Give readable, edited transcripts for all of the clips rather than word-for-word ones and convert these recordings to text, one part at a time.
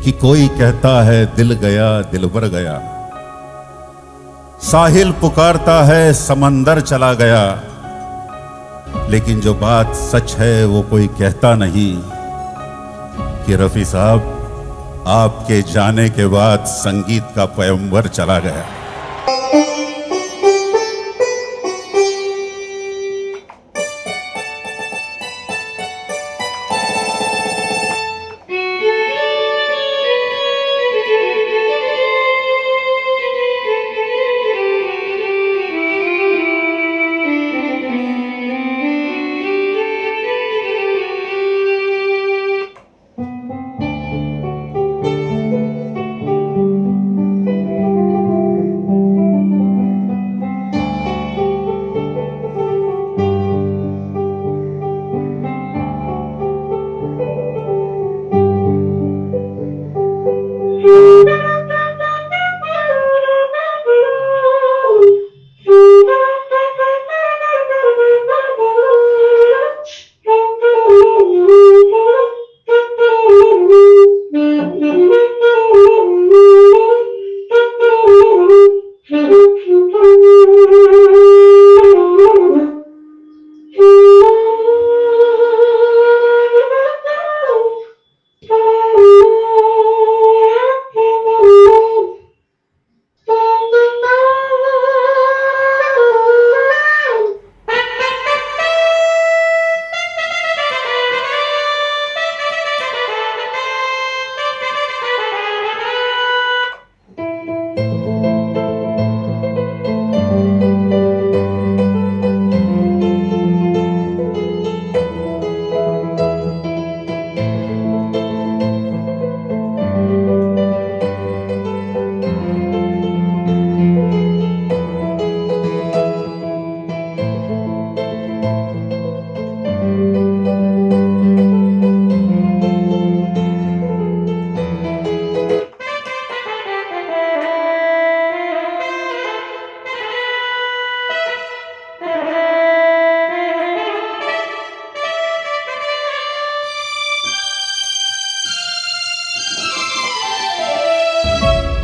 कि कोई कहता है दिल गया दिलबर गया, साहिल पुकारता है समंदर चला गया, लेकिन जो बात सच है वो कोई कहता नहीं कि रफी साहब आपके जाने के बाद संगीत का पैगंबर चला गया।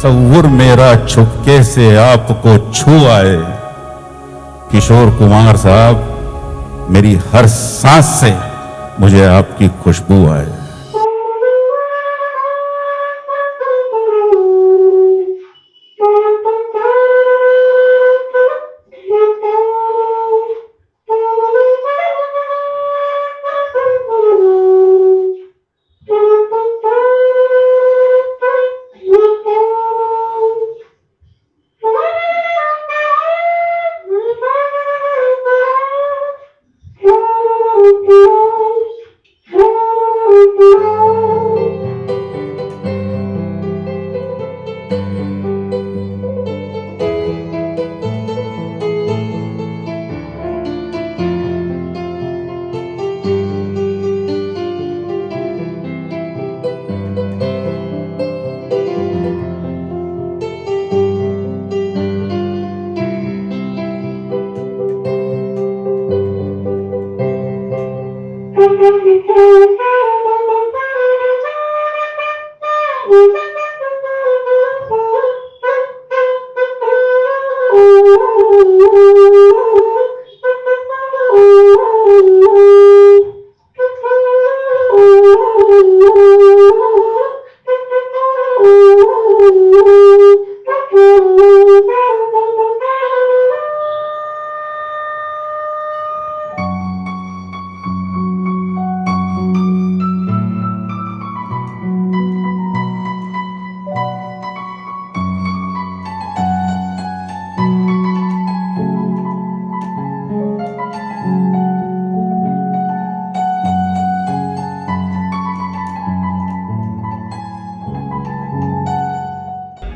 तसव्वुर मेरा छुपके से आपको छू आए, किशोर कुमार साहब मेरी हर सांस से मुझे आपकी खुशबू आए।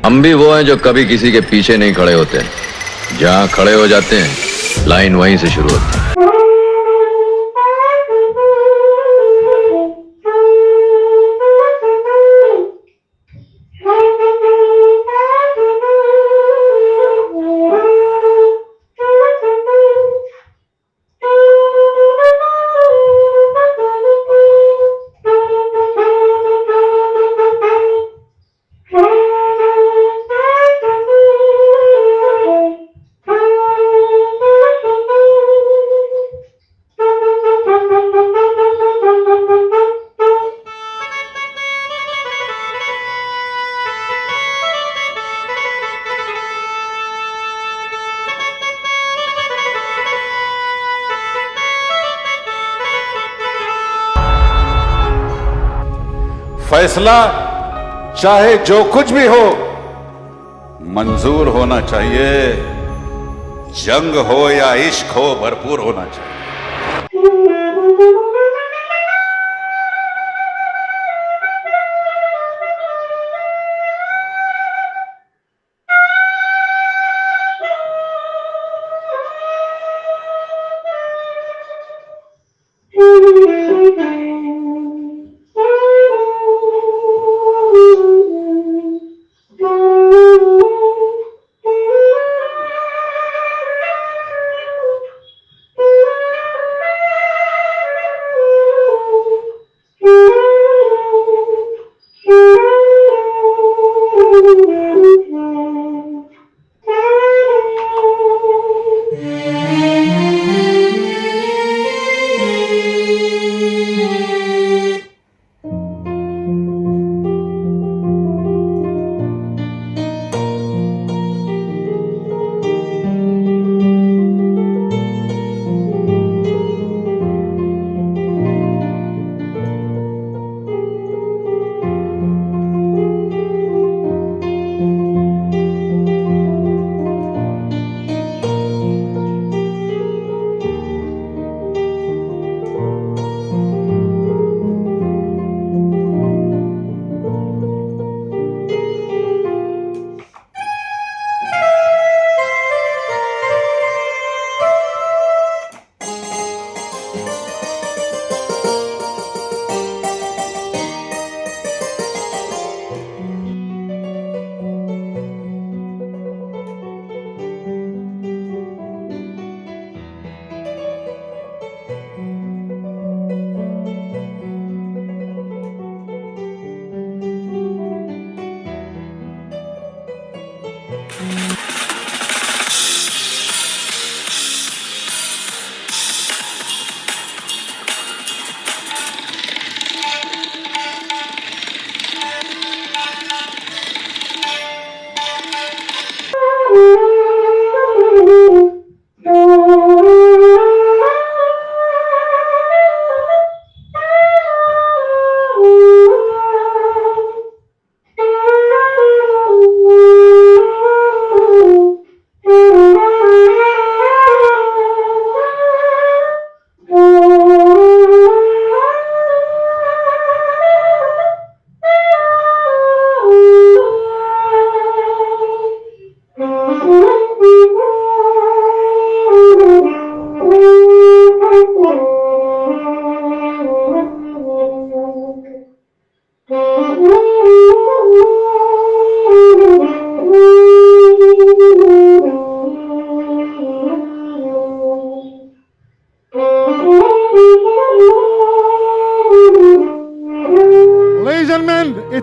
हम भी वो हैं जो कभी किसी के पीछे नहीं खड़े होते। जहां खड़े हो जाते हैं लाइन वहीं से शुरू होती है। फैसला चाहे जो कुछ भी हो मंजूर होना चाहिए। जंग हो या इश्क हो भरपूर होना चाहिए।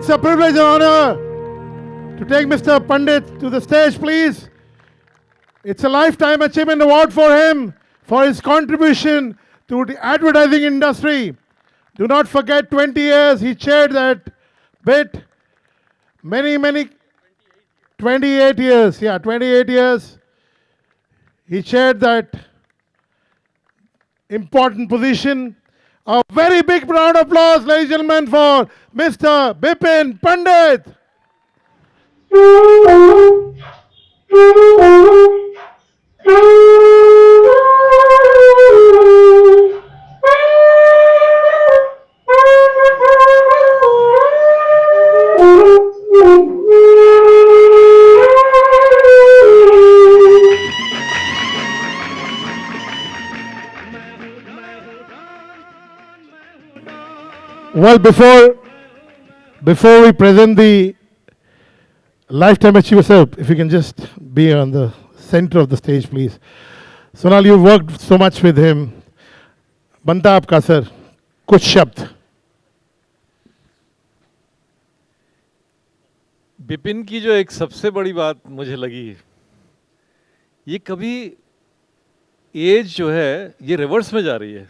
It's a privilege and honor to take Mr. Pandit to the stage, please. It's a Lifetime Achievement Award for him for his contribution to the advertising industry. Do not forget 20 years he chaired that bit. Many 28 years. Yeah, 28 years. He chaired that important position. A very big round of applause, ladies and gentlemen, for Mr. Bipin Pandit. Well, before we present the Lifetime Achiever, if you can just be on the center of the stage, please. Sonal, you've worked so much with him. Banta aapka sir, kuch shabd. Bipin की जो एक सबसे बड़ी बात मुझे लगी, ये कभी एज जो है ये रिवर्स में जा रही है.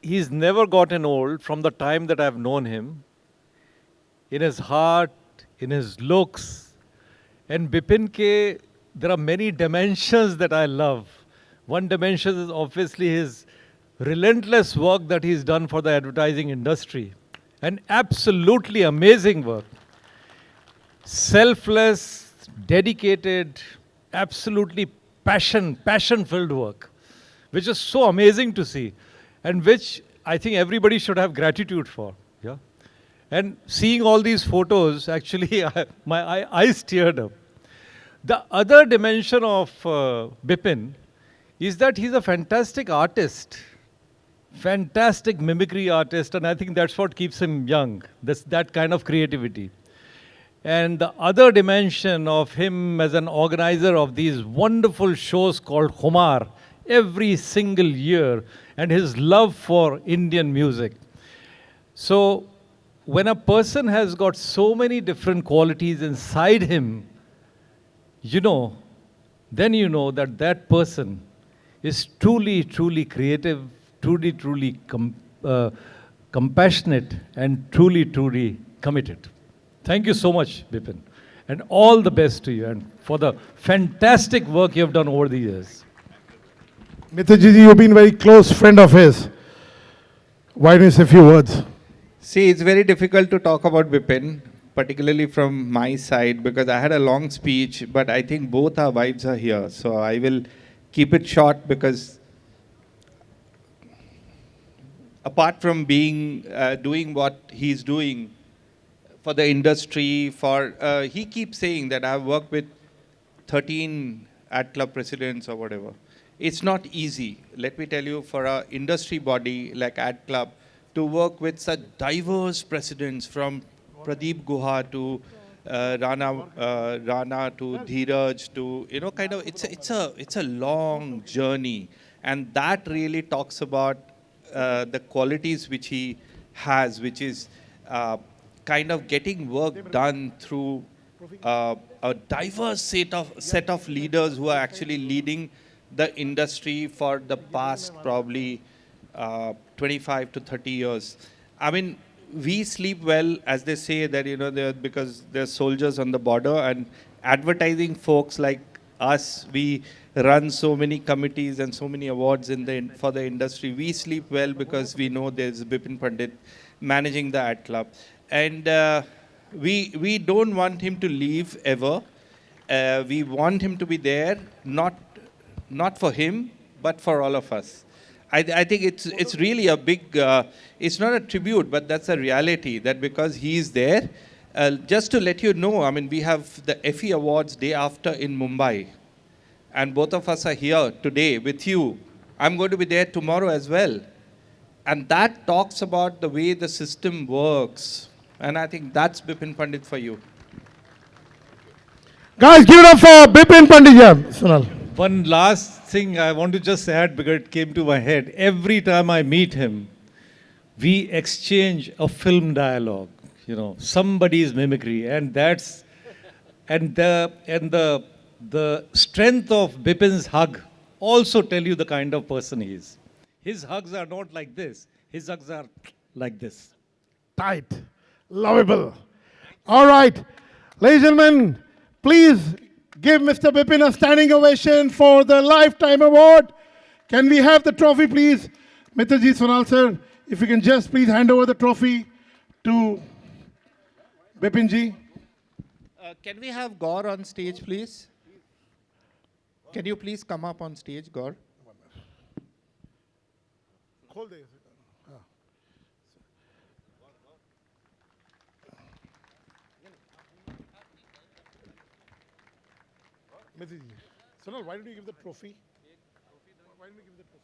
He's never gotten old from the time that I've known him. In his heart, in his looks, and Bipin ke, there are many dimensions that I love. One dimension is obviously his relentless work that he's done for the advertising industry. An absolutely amazing work. Selfless, dedicated, absolutely passion-filled work, which is so amazing to see, and which I think everybody should have gratitude for. Yeah, and seeing all these photos, actually, my eyes teared up. The other dimension of Bipin is that he's a fantastic artist, fantastic mimicry artist, and I think that's what keeps him young. That's that kind of creativity. And the other dimension of him as an organizer of these wonderful shows called Humar every single year, and his love for Indian music. So when a person has got so many different qualities inside him, then you know that that person is truly, truly creative, truly compassionate, and truly committed. Thank you so much, Bipin. And all the best to you, and for the fantastic work you have done over the years. Mithunji, you've been a very close friend of his. Why don't you say a few words? See, it's very difficult to talk about Bipin, particularly from my side, because I had a long speech, but I think both our wives are here. So I will keep it short, because apart from doing what he's doing for the industry, he keeps saying that I've worked with 13 ad club presidents or whatever. It's not easy, let me tell you, for an industry body like Ad Club to work with such diverse presidents, from Pradeep Guha to Rana to Dheeraj to, it's a long journey. And that really talks about the qualities which he has, which is kind of getting work done through a diverse set of leaders who are actually leading the industry for the past probably 25 to 30 years. I mean, we sleep well, as they say, that, because they're soldiers on the border, and advertising folks like us, we run so many committees and so many awards for the industry. We sleep well because we know there's Bipin Pandit managing the Ad Club. And we don't want him to leave ever. We want him to be there, not for him, but for all of us. I think it's really a big, it's not a tribute, but that's a reality, that because he's there. Just to let you know, I mean, we have the Effie Awards day after in Mumbai. And both of us are here today with you. I'm going to be there tomorrow as well. And that talks about the way the system works. And I think that's Bipin Pandit for you. Guys, give it up for Bipin Pandit. Yeah, Sonal. One last thing I want to just add, because it came to my head. Every time I meet him, we exchange a film dialogue, you know, somebody's mimicry, and that's the strength of Bipin's hug also tell you the kind of person he is. His hugs are not like this. His hugs are like this. Tight. Lovable. All right. Ladies and gentlemen, please give Mr. Bipin a standing ovation for the Lifetime Award. Can we have the trophy, please? Mitraji, Sonal sir, if you can just please hand over the trophy to Bipin ji. Can we have Gaur on stage, please? Can you please come up on stage, Gaur? Sonal, why don't you give the trophy? Why don't you give the trophy?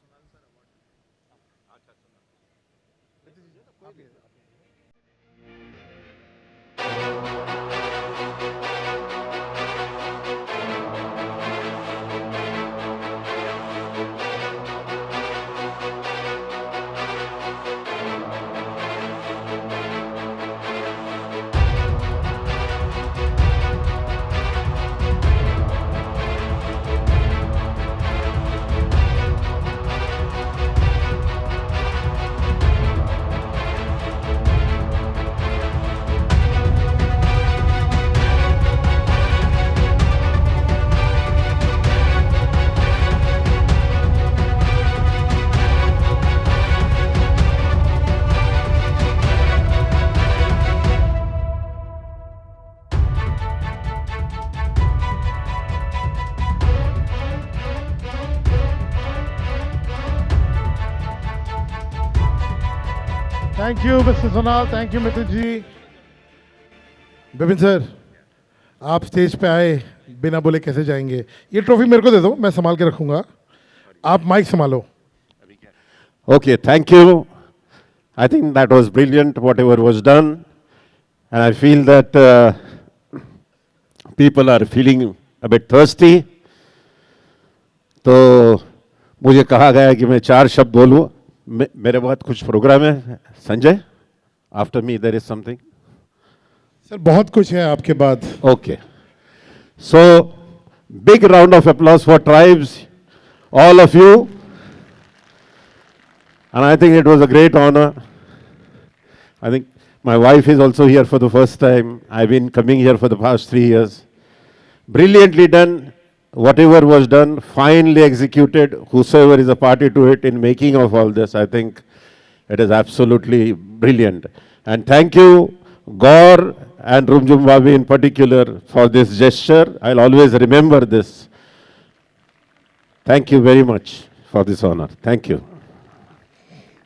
Thank you, Mr. Sonal. Thank you, Mithun ji. Bipin sir, आप stage पे आए बिना बोले कैसे जाएंगे? ये trophy मेरे को दे दो, मैं संभाल के रखूंगा. आप माइक संभालो. Okay, thank you. I think that was brilliant, whatever was done. And I feel that people are feeling a bit thirsty. तो मुझे कहा गया कि मैं 4 शब्द बोलूँ. मेरे बहुत कुछ प्रोग्राम है. Sanjay, after me there is something. Sir बहुत कुछ है आपके बाद. Okay. So, big round of applause for Tribes, all of you. And I think it was a great honor. I think my wife is also here for the first time. I've been coming here for the past 3 years. Brilliantly done. Whatever was done, finely executed. Whosoever is a party to it in making of all this, I think it is absolutely brilliant. And thank you, Gaur and Rumjum Babi in particular, for this gesture. I'll always remember this. Thank you very much for this honor. Thank you.